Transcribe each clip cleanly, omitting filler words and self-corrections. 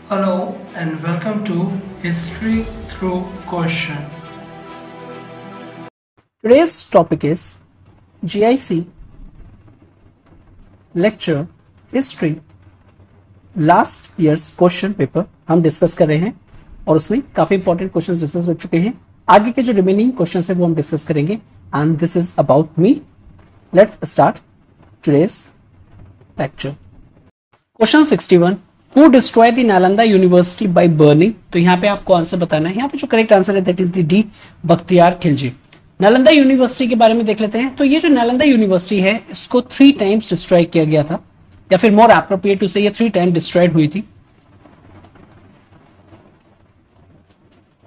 Hello and welcome to History Through Question. Today's topic is GIC lecture history last years question paper हम discuss कर रहे हैं और उसमें काफी इंपॉर्टेंट क्वेश्चंस डिस्कस हो चुके हैं। आगे के जो रिमेनिंग क्वेश्चंस है वो हम डिस्कस करेंगे and this is about me. Let's start today's lecture. Question 61, who destroy the Nalanda university by burning. तो यहाँ पे आपको आंसर बताना है। यहाँ पे जो करेक्ट आंसर है that is the D, Bakhtiyar Khilji. Nalanda university के बारे में देख लेते हैं। तो ये जो नालंदा यूनिवर्सिटी है इसको 3 टाइम्स डिस्ट्रॉय किया गया था, या फिर मोर एप्रोप्रिएट टू से ये 3 टाइम डिस्ट्रॉयड हुई थी।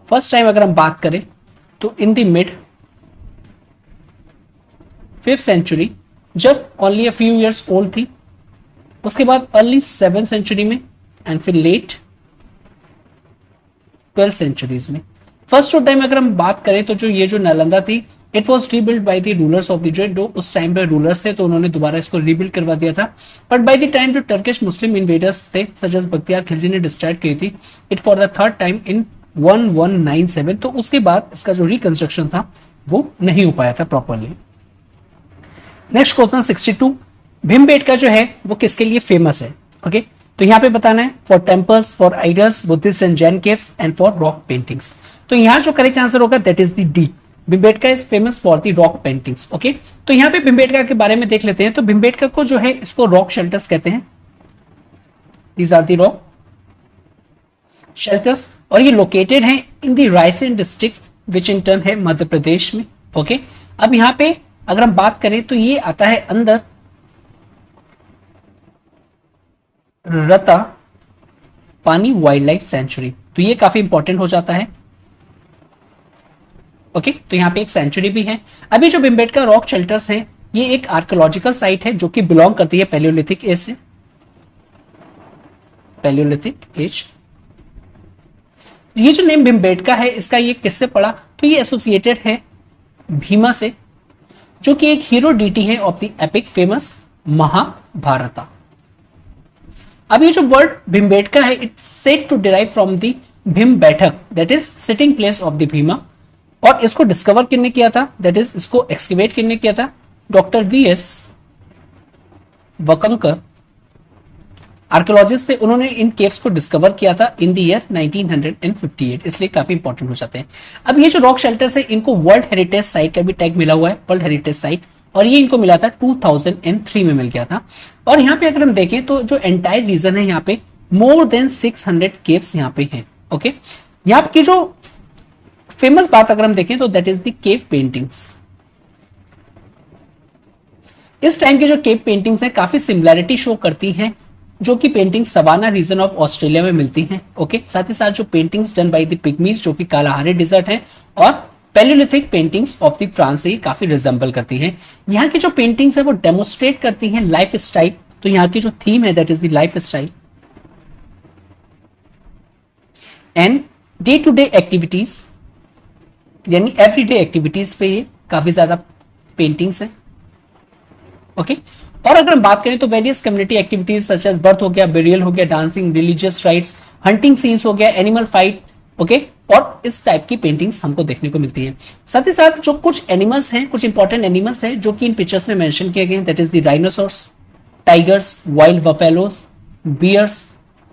फर्स्ट टाइम अगर हम बात करें तो in the mid 5th century, जब only a few years old थी। उसके बाद अर्ली 7th सेंचुरी में एंड फिर लेट 12th सेंचुरीज में। फर्स्ट टाइम अगर हम बात करें तो जो ये जो नालंदा थी it was rebuild by the rulers of the जो उस टाइम पे रूलर्स थे, तो उन्होंने दोबारा इसको रीबिल्ड करवा दिया था। बट बाय द टाइम जो टर्किश मुस्लिम इन्वेडर्स थे सच एज बख्तियार खिलजी ने डिस्ट्रॉय की थी it for the third time in 1197। तो उसके बाद इसका जो रिकंस्ट्रक्शन था वो नहीं हो पाया था प्रॉपरली। नेक्स्ट क्वेश्चन 62, भीमबेटका जो है वो किसके लिए फेमस है? ओके तो यहाँ पे बताना है for temples, for idols, Buddhist and Jain caves and for rock paintings. तो यहाँ जो करेक्ट आंसर होगा that is the D, Bhimbetka is famous for the rock paintings. Okay तो यहाँ पे भीमबेटका के बारे में देख लेते हैं। तो भीमबेटका को जो है इसको रॉक शेल्टर्स कहते हैं। These are the rock shelters और ये लोकेटेड है in the Raisen district which in turn है मध्य प्रदेश में। ओके अब यहाँ पे अगर हम बात करें तो ये आता है अंदर रता पानी वाइल्ड लाइफ सेंचुरी। तो ये काफी इंपॉर्टेंट हो जाता है। ओके तो यहाँ पे एक सेंचुरी भी है। अभी जो भीमबेटका रॉक शेल्टर्स हैं ये एक आर्कियोलॉजिकल साइट है जो कि बिलोंग करती है पैलियोलिथिक एज से। Palaeolithic age. ये जो नेम भीमबेटका है इसका ये किससे पड़ा? तो ये एसोसिएटेड है भीमा से, जो कि एक हीरो डीटी है of the epic famous Mahabharata. अब ये जो वर्ड भीमबेटका है it's said to derive from the Bhim baithak that is sitting place of the Bhima. और इसको डिस्कवर किसने किया था? दैट इज इसको एक्सकेवेट किसने किया था? डॉक्टर वीएस वकंकर आर्कियोलॉजिस्ट थे, उन्होंने इन केव्स को डिस्कवर किया था इन द ईयर 1958, इसलिए काफी इंपॉर्टेंट हो जाते हैं। अब ये जो रॉक शेल्टर्स है इनको वर्ल्ड हेरिटेज साइट का भी टैग मिला हुआ है, वर्ल्ड हेरिटेज साइट, और ये इनको मिला था 2003 में मिल गया था। और यहाँ पे अगर हम देखें तो जो एंटायर रीजन है यहाँ पे मोर देन 600 केव्स यहाँ पे हैं। ओके यहाँ की जो फेमस बात अगर हम देखें तो that is the cave paintings. इस टाइम की जो केव पेंटिंग्स हैं काफी सिमिलैरिटी शो करती हैं जो कि painting savanna region of Australia में मिलती हैं। ओके साथ ही साथ जो paintings done by the pygmies जो कि कालाहारी डिजर्ट है और palaeolithic paintings of the France से काफी रिजेंबल करती हैं। यहाँ की जो पेंटिंग्स है वो डेमोस्ट्रेट करती हैं लाइफ स्टाइल। तो यहाँ की जो थीम है that is the lifestyle and day to day activities, यानी एवरीडे एक्टिविटीज पे ये काफी ज्यादा पेंटिंग्स है। ओके और अगर हम बात करें तो various community activities such as birth हो गया, बेरियल हो गया, dancing, religious rites, hunting scenes हो गया, एनिमल फाइट। ओके और इस टाइप की पेंटिंग्स हमको देखने को मिलती हैं। साथ ही साथ जो कुछ एनिमल्स हैं, कुछ इंपॉर्टेंट एनिमल्स हैं जो कि इन पिक्चर्स में मेंशन किए गए हैं that is the rhinoceros, tigers, wild buffaloes, bears,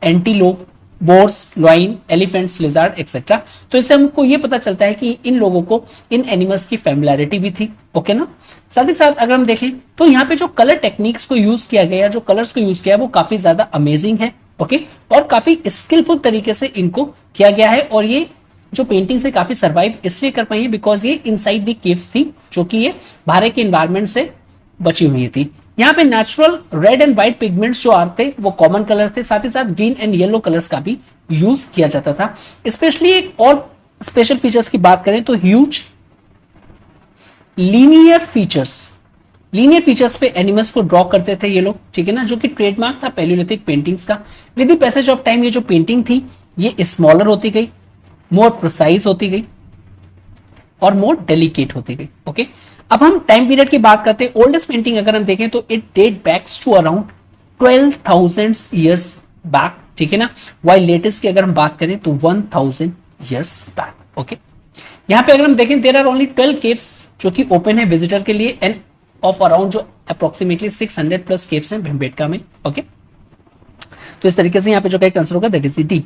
antelope, boars, lion, elephants, lizard etcetera. तो इससे हमको ये पता चलता है कि इन लोगों को इन एनिमल्स की फैमिलियरिटी भी थी। ओके ना। साथ ही साथ अगर हम देखें तो यहाँ पे जो कलर टेक्निक्स को यूज किया गया, जो कलर्स को यूज किया वो काफी ज्यादा अमेजिंग है। ओके और काफी स्किलफुल तरीके से इनको किया गया है। और ये जो पेंटिंग से काफी सर्वाइव इसलिए कर पाई है बिकॉज ये इनसाइड दी केव्स थी जो कि ये बाहर के एनवायरमेंट से बची हुई थी। यहाँ पे natural red and white pigments जो आते वो कॉमन कलर्स थे, साथ ही साथ ग्रीन एंड येलो कलर्स का भी यूज किया जाता था। स्पेशली एक और स्पेशल फीचर्स की बात करें तो ह्यूज लीनियर फीचर्स पे एनिमल्स को ड्रॉ करते थे ये लोग, ठीक है ना, जो कि ट्रेडमार्क था पैलियोलिथिक पेंटिंग्स का। With the passage of time ये जो पेंटिंग थी ये स्मॉलर होती गई, मोर प्रिसाइज होती गई और मोर डेलिकेट होती गई। ओके अब हम टाइम पीरियड की बात करते हैं। ओल्डेस्ट पेंटिंग अगर हम देखें तो it dates back to around 12,000 years back ठीक है ना। वाइल लेटेस्ट की अगर हम बात करें तो 1000 ईयर्स बैक। ओके, यहाँ पे अगर हम देखें देयर आर ओनली 12 केव्स जो कि ओपन है विजिटर के लिए एंड ऑफ अराउंड जो अप्रोक्सीमेटली 600 प्लस केव्स हैं भीमबेटका में। ओके, तो इस तरीके से यहाँ पे जो करेक्ट आंसर होगा दैट इज डी।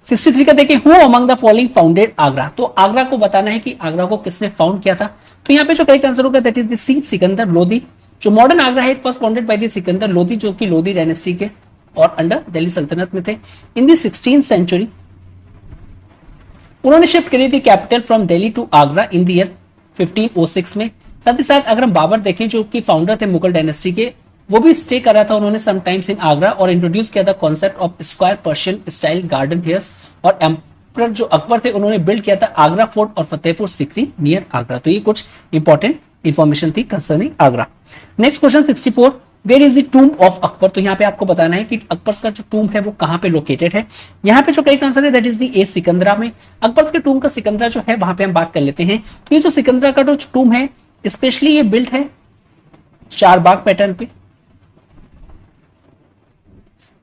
63 का देखिए who among the following founded Agra, तो आगरा को बताना है कि आगरा को किसने फाउंड किया था। तो यहाँ पे जो करेक्ट आंसर होगा दैट इज द सी सिकंदर लोधी। जो मॉडर्न आगरा है it was founded by the Sikandar Lodhi जो कि लोधी डायनेस्टी के और अंडर दिल्ली सल्तनत में थे। इन द 16th सेंचुरी उन्होंने शिफ्ट करी थी capital from Delhi to Agra in the year 1506 में। साथ ही साथ अगर हम बाबर देखें जो कि फाउंडर थे मुगल डायनेस्टी के, वो भी स्टे करा था उन्होंने समटाइम्स इन आगरा और इंट्रोड्यूस किया था concept of square Persian style garden here's. और एम्परर जो अकबर थे उन्होंने बिल्ड किया था आगरा फोर्ट और फतेहपुर सिकरी नियर आगरा। तो ये कुछ इंपॉर्टेंट इंफॉर्मेशन थी concerning Agra. Next question 64, where is the tomb of Akbar, तो यहाँ पे आपको बताना है कि अकबर का जो टूम है वो कहाँ पे लोकेटेड है। यहाँ पे जो करेक्ट आंसर है दैट इज द ए सिकंदरा में। अकबर के टूम का सिकंदरा जो है वहां पे हम बात कर लेते हैं। तो ये जो सिकंदरा का जो टूम है स्पेशली ये बिल्ट है चारबाग पैटर्न पे,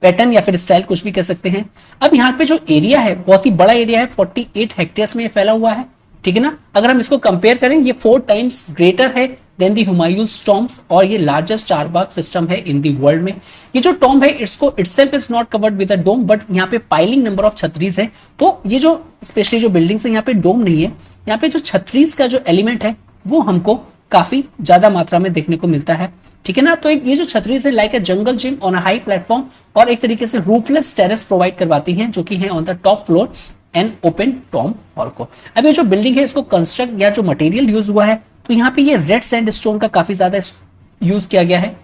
पैटर्न या फिर स्टाइल कुछ भी कह सकते हैं। अब यहाँ पे जो एरिया है बहुत ही बड़ा एरिया है, 48 हेक्टेयर्स में ये फैला हुआ है, ठीक है ना। अगर हम इसको कंपेयर करें ये 4 टाइम्स ग्रेटर है देन दी हुमायूंस टॉम्ब्स और ये लार्जेस्ट चारबाग सिस्टम है इन दी वर्ल्ड में। ये जो टॉम्ब है इसको itself is not covered with a dome but यहाँ पे पाइलिंग नंबर ऑफ छतरीज है। तो ये जो स्पेशली जो बिल्डिंग्स है यहाँ पे डोम नहीं है, यहाँ पे जो छतरीज का जो एलिमेंट है वो हमको काफी ज्यादा मात्रा में देखने को मिलता है, ठीक है ना। तो ये जो छतरी से like a jungle gym on a high platform और एक तरीके से रूफलेस टेरेस प्रोवाइड करवाती हैं जो कि है on the top floor and open Tom hall को। अब ये जो बिल्डिंग है इसको कंस्ट्रक्ट या जो मटेरियल यूज हुआ है तो यहाँ पे ये रेड सैंडस्टोन का काफी ज्यादा यूज किया गया है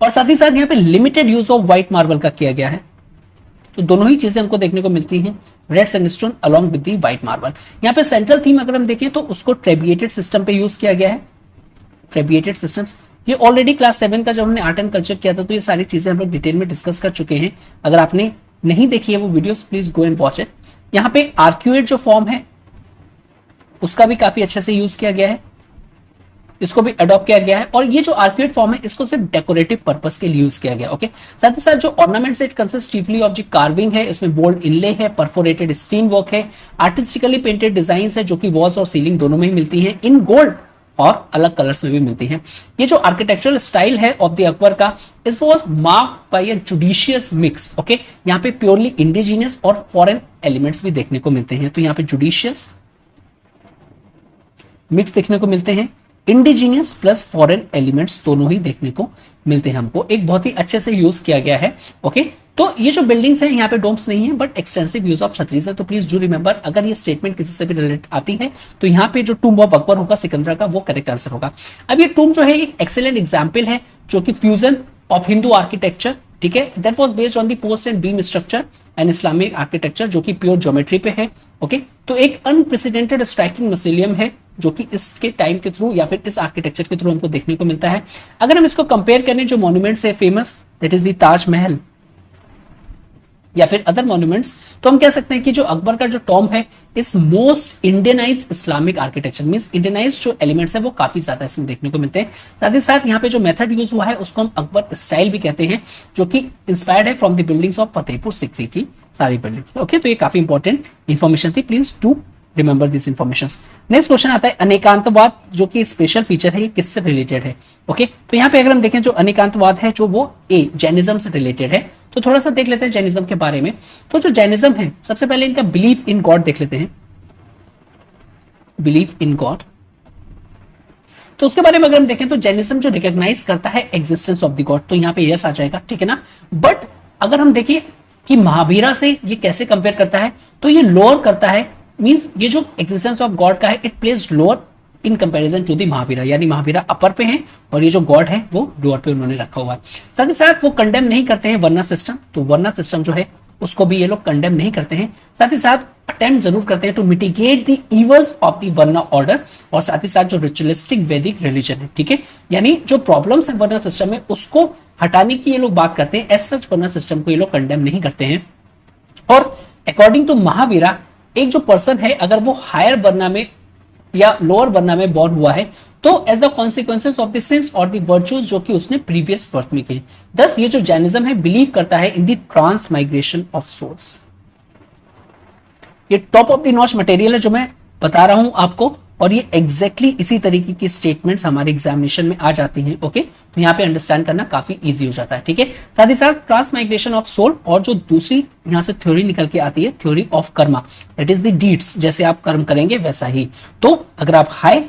और साथ ही साथ यहाँ पे limited use of white marble का किया गया है। तो दोनों ही चीजें हमको देखने को मिलती हैं, red sandstone along with the white marble. यहाँ पे सेंट्रल थीम अगर हम देखें तो उसको ट्रेबिएटेड सिस्टम पे यूज किया गया है। ट्रेबिएटेड सिस्टम्स ये ऑलरेडी क्लास 7 का जब हमने आर्ट एंड कल्चर किया था तो ये सारी चीजें हम लोग डिटेल में डिस्कस कर चुके हैं। अगर आपने नहीं देखी है वो videos please go and watch it. यहाँ पे आर्क्यूएट जो फॉर्म है उसका भी काफी अच्छे से यूज किया गया है, इसको भी अडॉप्ट किया गया है और ये जो आर्क्यूएट फॉर्म है इसको सिर्फ डेकोरेटिव पर्पस के लिए यूज किया गया। ओके, साथ ही साथ जो ornaments it consist chiefly of जी कार्विंग है, इसमें बोल्ड इनले है, परफोरेटेड स्क्रीन वर्क है, आर्टिस्टिकली पेंटेड डिजाइन है जो कि वॉल्स और सीलिंग दोनों में ही मिलती है, इन गोल्ड और अलग कलर्स में भी मिलती हैं। ये जो आर्किटेक्चरल स्टाइल है ऑफ द अकबर का इस was marked by a judicious mix. Okay, यहाँ पे प्योरली इंडिजिनियस और फॉरेन एलिमेंट्स भी देखने को मिलते हैं। तो यहाँ पे जुडिशियस मिक्स देखने को मिलते हैं, इंडिजीनियस प्लस फॉरेन एलिमेंट्स दोनों ही देखने को मिलते हैं हमको। एक बहुत ही अच्छे से यूज किया गया है। ओके, तो ये जो बिल्डिंग्स हैं यहाँ पे डोम्स नहीं है बट एक्सटेंसिव यूज ऑफ छतरीज है। तो प्लीज डू रिमेंबर अगर ये स्टेटमेंट किसी से भी रिलेट आती है तो यहाँ पे जो टूम्ब ऑफ अकबर होगा सिकंदरा का वो करेक्ट आंसर होगा। अब ये टूम्ब जो है एक एक्सेलेंट एग्जाम्पल है जो कि फ्यूजन ऑफ हिंदू आर्किटेक्चर, ठीक है, that was based on the post and beam structure and Islamic architecture जो कि प्योर ज्योमेट्री पे है। ओके, तो एक अनप्रेसिडेंटेड स्ट्राइकिंग मौसोलियम है जो कि इसके टाइम के थ्रू या फिर इस आर्किटेक्चर के थ्रू हमको देखने को मिलता है। अगर हम इसको कंपेयर करें जो मॉन्यूमेंट्स है famous that is the Taj Mahal या फिर अदर मॉन्यूमेंट्स, तो हम कह सकते हैं कि जो अकबर का जो टॉम्ब है इस most Indianised Islamic architecture means Indianised जो एलिमेंट्स है वो काफी ज्यादा इसमें देखने को मिलते हैं। साथ ही साथ यहाँ पे जो मेथड यूज हुआ है उसको हम अकबर स्टाइल भी कहते हैं जो कि इंस्पायर्ड है from the buildings of Fatehpur Sikri की सारी बिल्डिंग्स। ओके, तो ये काफी इंपॉर्टेंट इंफॉर्मेशन थी, please do remember this information. Next question आता है अनेकांतवाद जो कि स्पेशल फीचर है, ये किससे रिलेटेड है। ओके, तो यहाँ पे अगर हम देखें जो अनेकांतवाद है जो वो जैनिज्म से रिलेटेड है, तो थोड़ा सा देख लेते हैं जैनिज्म के बारे में। तो जो जैनिज्म है सबसे पहले इनका बिलीफ इन गॉड देख लेते हैं, बिलीफ इन गॉड। तो उसके बारे में अगर हम देखें तो जैनिज्म जो रिकॉग्नाइज करता है एग्जिस्टेंस ऑफ द गॉड, तो यहाँ पे यस आ जाएगा, ठीक है ना। बट अगर हम देखिए कि महावीरा से ये कैसे कंपेयर करता है तो ये लोअर करता है, मींस ये जो एग्जिस्टेंस ऑफ गॉड का है it place lower in comparison to the Mahavira, यानी महावीरा अपर पे है और ये जो गॉड है वो लोअर पे उन्होंने रखा हुआ है। साथ ही साथ वो कंडेम नहीं करते हैं वर्ना सिस्टम, तो वर्ना सिस्टम जो है उसको भी ये लोग कंडेम नहीं करते हैं। साथ ही साथ अटेम्प्ट जरूर करते हैं to mitigate the evils of the varna order और साथ ही साथ जो रिचुअलिस्टिक वैदिक रिलीजन है, ठीक है, यानी जो प्रॉब्लम्स है वर्ना सिस्टम में उसको हटाने की ये लोग बात करते हैं। एज सच वर्ना सिस्टम को ये लोग कंडेम नहीं करते हैं। और अकॉर्डिंग टू महावीरा एक जो पर्सन है अगर वो हायर वर्ना में या लोअर वर्ना में बॉर्न हुआ है तो as the consequences of the sins और द वर्चूज जो कि उसने प्रीवियस बर्थ में किए। दस ये जो जैनिज्म है बिलीव करता है in the transmigration of souls. ये top of the notch material है जो मैं बता रहा हूं आपको, और ये एग्जैक्टली इसी तरीके की स्टेटमेंट्स हमारे एग्जामिनेशन में आ जाती हैं। ओके, तो यहाँ पे अंडरस्टैंड करना काफी इजी हो जाता है। ठीक है, साथ ही साथ ट्रांस माइग्रेशन ऑफ सोल और जो दूसरी यहां से थ्योरी निकल के आती है, theory of Karma, that is the deeds, जैसे आप कर्म करेंगे वैसा ही। तो अगर आप हाई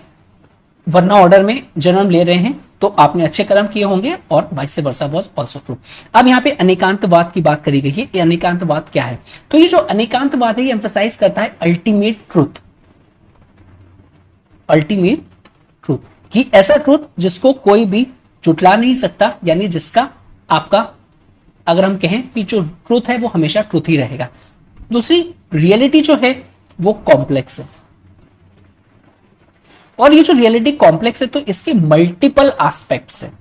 वर्ना ऑर्डर में जन्म ले रहे हैं तो आपने अच्छे कर्म किए होंगे, और vice versa was also true. अब यहाँ पे अनेकांतवाद की बात करी गई है। ये अनेकांतवाद क्या है? तो ये जो अनेकांतवाद है ये एम्फसाइज करता है अल्टीमेट ट्रूथ, अल्टीमेट ट्रूथ, कि ऐसा ट्रूथ जिसको कोई भी जुटला नहीं सकता, यानी जिसका आपका अगर हम कहें कि जो ट्रूथ है वो हमेशा ट्रूथ ही रहेगा। दूसरी रियलिटी जो है वो कॉम्प्लेक्स है, और ये जो रियलिटी कॉम्प्लेक्स है तो इसके मल्टीपल एस्पेक्ट्स है,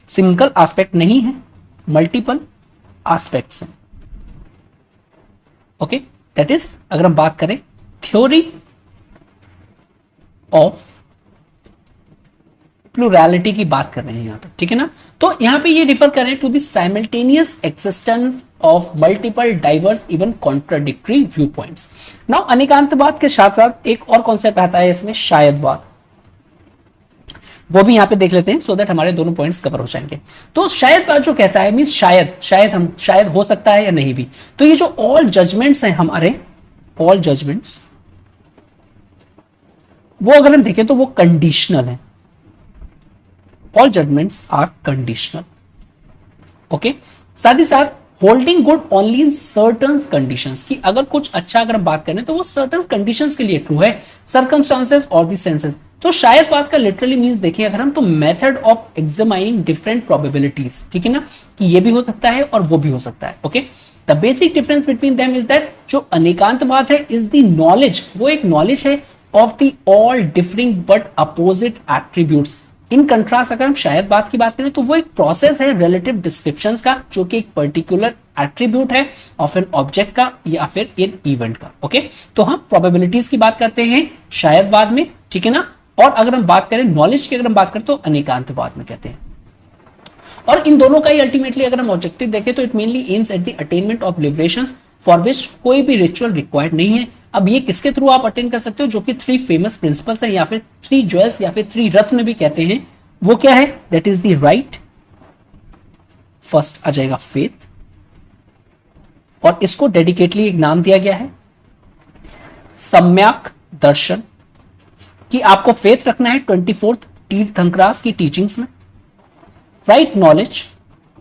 सिंगल एस्पेक्ट नहीं है, मल्टीपल एस्पेक्ट्स है। ओके, दैट इज अगर हम बात करें थ्योरी ऑफ प्लूरैलिटी की बात कर रहे हैं यहां पर, ठीक है ना। तो यहां पे ये रिफर करें to the simultaneous existence of multiple diverse even contradictory view points. Now Anekantavada के साथ साथ एक और कॉन्सेप्ट आता है इसमें, शायदवाद, वो भी यहां पे देख लेते हैं सो दैट हमारे दोनों पॉइंट्स कवर हो जाएंगे। तो शायदवाद जो कहता है मींस शायद हो सकता है या नहीं भी। तो ये जो ऑल जजमेंट्स हैं हमारे, ऑल जजमेंट्स वो अगर हम देखें तो वो कंडीशनल है। All judgements are conditional. Okay, साथ ही साथ holding good only in certain conditions, की अगर कुछ अच्छा अगर हम बात करें तो वो सर्टन कंडीशंस के लिए ट्रू है, सर्कमस्टांसेस और द सेंसेस। तो शायद बात का लिटरली मींस देखें अगर हम, तो method of examining different probabilities, ठीक है ना, कि ये भी हो सकता है और वो भी हो सकता है। Okay, the basic difference between them is that जो अनेकांतवाद है इज द नॉलेज, वो एक नॉलेज है of the all differing but opposite attributes. In contrast अगर हम शायद बात की बात करें तो वो एक प्रोसेस है रिलेटिव डिस्क्रिप्शंस का, जो कि एक पर्टिकुलर एट्रीब्यूट है ऑफ एन ऑब्जेक्ट का या फिर एन इवेंट का। ओके, तो हम प्रोबेबिलिटीज की बात करते हैं शायदवाद में, ठीक है ना। और अगर हम बात करें नॉलेज की, अगर हम बात करें तो अनेकांतवाद में कहते हैं। और इन दोनों का ही अल्टीमेटली अगर हम ऑब्जेक्टिव देखें तो it mainly aims at the attainment of liberations for which कोई भी रिचुअल रिक्वायर्ड नहीं है। अब ये किसके थ्रू आप अटेन कर सकते हो? जो कि 3 फेमस प्रिंसिपल्स है, या फिर 3 ज्वेल्स या फिर 3 रत्न भी कहते हैं। वो क्या है? That is the right, first आ जाएगा फेथ, और इसको डेडिकेटली एक नाम दिया गया है सम्यक दर्शन, कि आपको फेथ रखना है 24th तीर्थंकरास की टीचिंग्स में। राइट नॉलेज,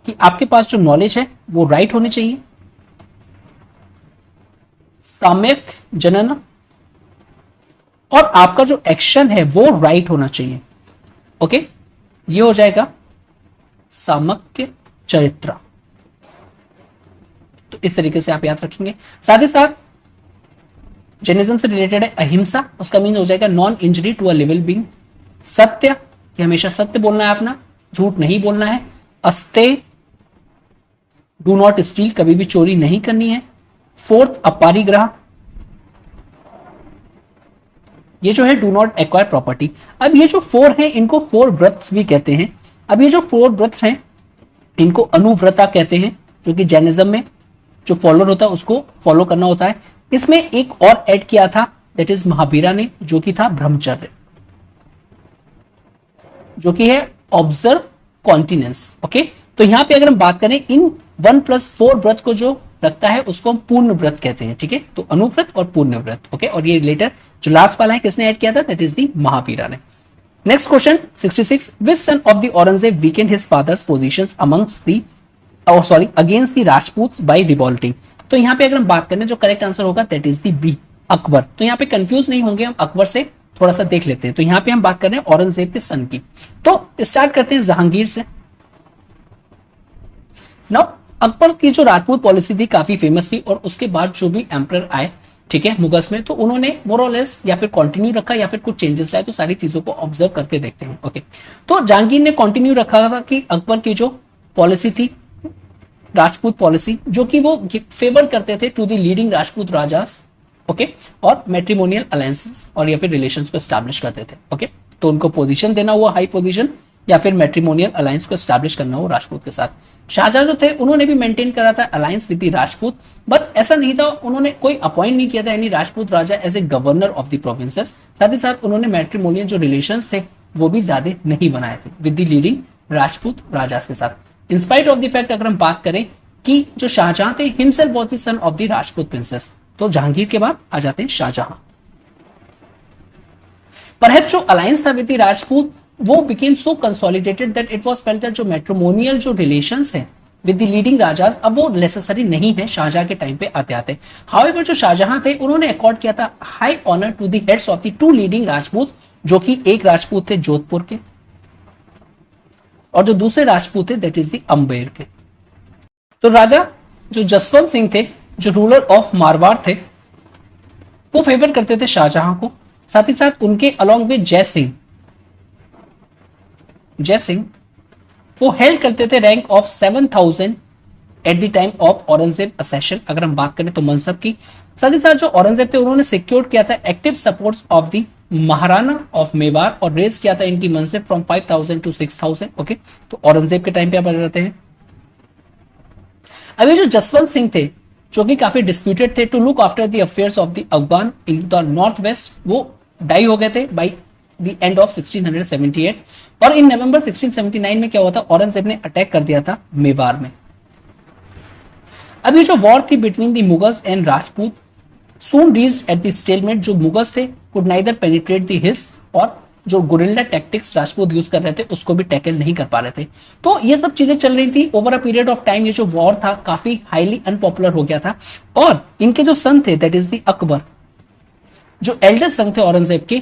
कि आपके पास जो नॉलेज है वो राइट होनी चाहिए। सम्यक जनन, और आपका जो एक्शन है वो राइट होना चाहिए। ओके, ये हो जाएगा सामक्य चरित्र। तो इस तरीके से आप याद रखेंगे। साथ ही साथ जैनिज्म से रिलेटेड है अहिंसा, उसका मीन हो जाएगा non injury to a living being. सत्य, कि हमेशा सत्य बोलना है अपना, झूठ नहीं बोलना है। अस्तेय, डू नॉट स्टील, कभी भी चोरी नहीं करनी है। 4th अपरिग्रह, ये जो है डू नॉट एक्वायर प्रॉपर्टी। अब ये जो 4 हैं इनको 4 व्रत्स भी कहते हैं। अब ये जो 4 व्रत्स हैं इनको अनुव्रता कहते हैं, जो कि जैनिज्म में जो फॉलोअर होता है उसको फॉलो करना होता है। इसमें एक और ऐड किया था, दैट इज महावीरा ने, जो कि था ब्रह्मचर्य, जो कि है ऑब्जर्व कॉन्टिनेंस। ओके, तो यहां पे अगर हम बात करें इन 1+4 व्रत को जो रखता है उसको हम पूर्ण व्रत कहते हैं। ठीक है, तो अनुव्रत और पूर्ण व्रत। ओके, और ये रिलेटेड जो लास्ट वाला है किसने ऐड किया था? दैट इज द महावीरा ने। Next question 66, which son of the Aurangzeb weakened his father's positions amongst the against the Rajputs by revolting. तो यहां पे अगर हम बात करें जो करेक्ट आंसर होगा that is the B, Akbar. तो यहां पे कंफ्यूज नहीं होंगे, हम अकबर से थोड़ा सा देख लेते हैं। तो यहां पे हम बात कर रहे हैं औरंगजेब के सन की। तो स्टार्ट करते हैं जहांगीर से। नाउ अकबर की जो राजपूत पॉलिसी थी काफी फेमस थी, और उसके बाद जो भी एम्परर आए, ठीक है, मुगल्स में, तो उन्होंने मोर और लेस या फिर कंटिन्यू रखा या फिर कुछ चेंजेस लाए। तो सारी चीजों को ऑब्जर्व करके देखते हैं। ओके, तो जहांगीर ने कंटिन्यू रखा था कि अकबर की जो पॉलिसी थी राजपूत पॉलिसी, जो कि वो फेवर करते थे to the leading Rajput rajas. Okay, और मैट्रिमोनियल अलायंसेस और या फिर रिलेशंस को एस्टैब्लिश करते थे। ओके, तो उनको पोजीशन देना हुआ हाई पोजीशन, या फिर मैट्रिमोनियल अलायंस को एस्टैब्लिश करना हो राजपूत के साथ। शाहजहां जो थे उन्होंने भी मेंटेन करा था alliance with the Rajput, but ऐसा नहीं था, उन्होंने कोई अपॉइंट नहीं किया था यानी Rajput raja as a governor of the provinces. साथ ही साथ उन्होंने मैट्रिमोनियल जो रिलेशंस थे वो भी ज्यादा नहीं बनाए थे with the leading Rajput rajas के साथ। इंस्पाइट ऑफ द फैक्ट अगर हम बात करें कि जो शाहजहां थे himself was the sun of the Rajput princess, तो जहांगीर के बाद आ जाते हैं शाहजहां। परहैप्स जो अलायंस था विद द राजपूत वो became so consolidated that it was felt that जो मैट्रिमोनियल जो रिलेशंस हैं विद द लीडिंग राजास अब वो नेसेसरी नहीं है शाहजहां के टाइम पे आते आते। हाउएवर जो शाहजहां थे उन्होंने अकॉर्ड किया था high honour to the heads of the two leading Rajput, जो कि एक राजपूत थे जोधपुर के और जो दूसरे राजपूत थे दैट इज द अंबेर के। तो राजा जो जसवंत सिंह थे जो रूलर ऑफ मारवाड़ थे वो फेवर करते थे शाहजहां को। साथ ही साथ उनके अलॉन्ग विद जय सिंह वो हेल्ड करते थे rank of 7000 at the time of Aurangzeb accession, अगर हम बात करें तो मनसब की। साथ ही साथ जो औरंगजेब थे उन्होंने सिक्योर किया था active supports of the Maharana of Mewar और रेज किया था इनकी मनसब फ्रॉम 5000 टू 6000। ओके, तो औरंगजेब के टाइम पे आप आ जाते हैं। अभी जो जसवंत सिंह थे जो कि काफी डिस्प्यूटेड थे to look after the affairs of the Afghan in the north west, वो डाई हो गए थे बाई द एंड ऑफ 1678 और इन नवंबर 1679 में क्या हुआ था औरंगजेब ने अटैक कर दिया था मेवाड़ में। अभी जो वॉर थी between the Mughals and Rajput soon reached at the stalemate, जो मुगल्स थे could neither penetrate the hills और जो गुरिल्ला टैक्टिक्स राजपूत यूज कर रहे थे उसको भी टैकल नहीं कर पा रहे थे। तो ये सब चीजें चल रही थी over a period of time. ये जो वॉर था काफी हाईली अनपॉपुलर हो गया था और इनके जो सन थे दैट इज द अकबर, जो एल्डर सन थे औरंगजेब के,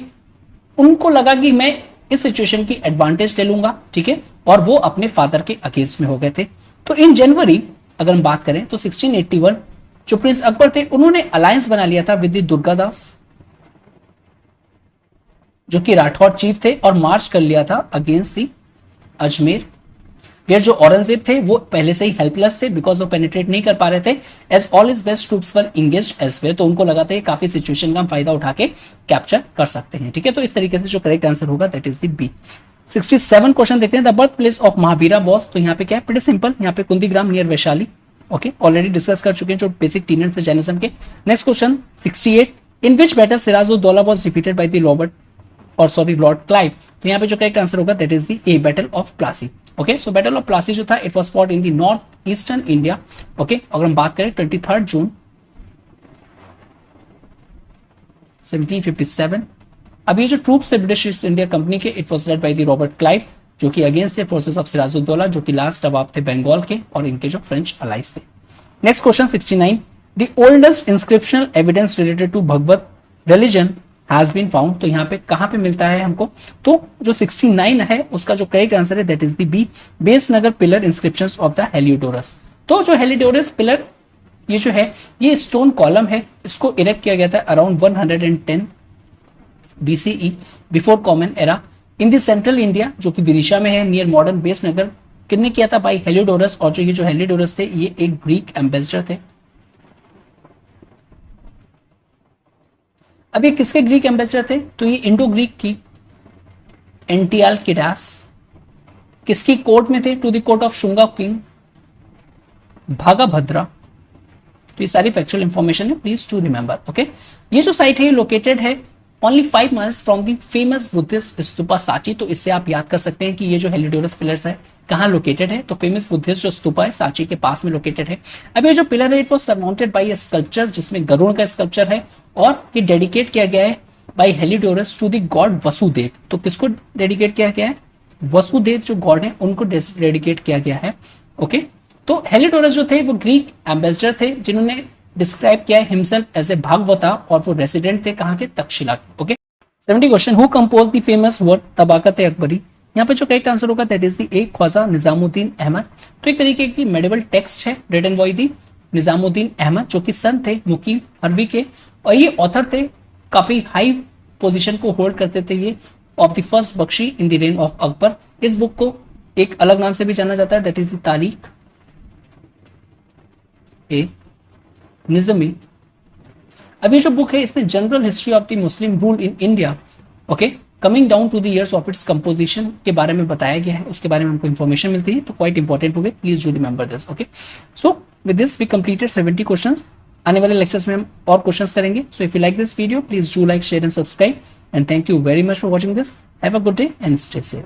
उनको लगा कि मैं इस सिचुएशन की एडवांटेज ले लूंगा, ठीक है, और वो अपने फादर के अगेंस्ट में हो गए थे। तो इन जनवरी अगर हम बात करें तो 1681 जो प्रिंस अकबर थे उन्होंने अलायंस बना लिया था विद दुर्गादास जो कि राठौर चीफ थे और मार्च कर लिया था अगेंस्ट दी अजमेर, वेयर जो औरंगजेब थे वो पहले से ही हेल्पलेस थे बिकॉज वो पेनिट्रेट नहीं कर पा रहे थे as all is best troops were engaged elsewhere. तो उनको लगा था काफी सिचुएशन का हम फायदा उठा के कैप्चर कर सकते हैं, ठीक है। तो इस तरीके से जो करेक्ट आंसर होगा that is the B. 67 question देखते हैं। The birth place of Mahavira was, तो यहाँ पे क्या है, प्रीटी सिंपल, यहाँ पे Kundagram near Vaishali. Okay, already discuss कर चुके हैं जो बेसिक टीनेट्स है जैनिज्म के। Next question 68, in which battle Siraj-ud-Daulah was defeated by the Robert और सॉरी लॉर्ड क्लाइव। तो यहाँ पे जो करेक्ट आंसर होगा that is the A, battle of Plassey. Okay, so battle of Plassey जो था it was fought in the north eastern India. Okay, अगर हम बात करें 23 जून 1757। अब ये जो ट्रूप्स है ब्रिटिश ईस्ट इंडिया कंपनी के it was led by the Robert Clive जो कि अगेंस्ट थे फोर्सेस ऑफ सिराजुद्दौला जो कि लास्ट नवाब थे बंगाल के और इनके जो फ्रेंच अलाइज थे। Next question 69, the oldest inscriptional evidence related to Bhagvat religion has been found. तो यहाँ पे कहां पे मिलता है हमको, तो जो 69 है उसका जो करेक्ट आंसर है that is the B, Besnagar pillar inscriptions of the Heliodorus. तो जो हेलियोडोरस पिलर ये जो है ये स्टोन कॉलम है, इसको इरेक्ट किया गया था around 110 BCE before common era in the central India जो कि विदिशा में है नियर मॉडर्न बेसनगर। किसने किया था, बाई हेलियोडोरस। और जो ये जो हेलियोडोरस थे ये एक ग्रीक एम्बेसडर थे। अब ये किसके ग्रीक एम्बेसडर थे, तो ये इंडो ग्रीक की एंटियालकिडास किसकी कोर्ट में थे, to the court of Shunga king Bhagabhadra. तो ये सारी फैक्चुअल इंफॉर्मेशन है, प्लीज टू रिमेंबर। ओके, ये जो साइट है लोकेटेड है only 5 miles from the famous Buddhist stupa Sanchi. तो इससे आप याद कर सकते हैं कि ये जो हेलियोडोरस पिलर्स है कहाँ लोकेटेड है, तो फेमस बुद्धिस्ट जो स्तूपा है सांची के पास में लोकेटेड है। अब ये जो पिलर है it was surmounted bye sculpture जिसमें गरुड़ का स्कल्पचर है और ये डेडिकेट किया गया है by Heliodorus to the god Vasudeva. तो किसको डेडिकेट किया गया है, वसुदेव जो गॉड है उनको डेडिकेट किया गया है। ओके, तो हेलियोडोरस जो थे वो ग्रीक एम्बेसडर थे जिन्होंने डिस्क्राइब किया है हिमसेल्फ एज ए भागवता और वो रेसिडेंट थे कहां के, तक्षशिला के। Okay, 70 question, who compose the famous work Tabaqat Akbari. यहाँ पे जो करेक्ट आंसर होगा that is the A, Khwaja Nizamuddin Ahmad. तो एक तरीके की मेडिवल टेक्स्ट है written by the Nizamuddin Ahmad जो कि सन थे मुकीम हरवी के और ये ऑथर थे, काफी हाई पोजीशन को होल्ड करते थे ये of the first Bakhshi in the reign of Akbar. इस बुक को एक अलग नाम से भी जाना जाता है दैट इज द तारीख ए निज़मी। अब ये जो बुक है इसमें general history of the Muslim rule in India okay coming down to the years of its composition के बारे में बताया गया है, उसके बारे में हमको इन्फॉर्मेशन मिलती है, तो क्वाइट इंपॉर्टेंट हो गए, please do remember this. Okay, so with this we completed 70 questions. आने वाले लेक्चर्स में हम और क्वेश्चंस करेंगे। So if you like this video, please do like, share and subscribe, and thank you very much for watching this. Have a good day and stay safe.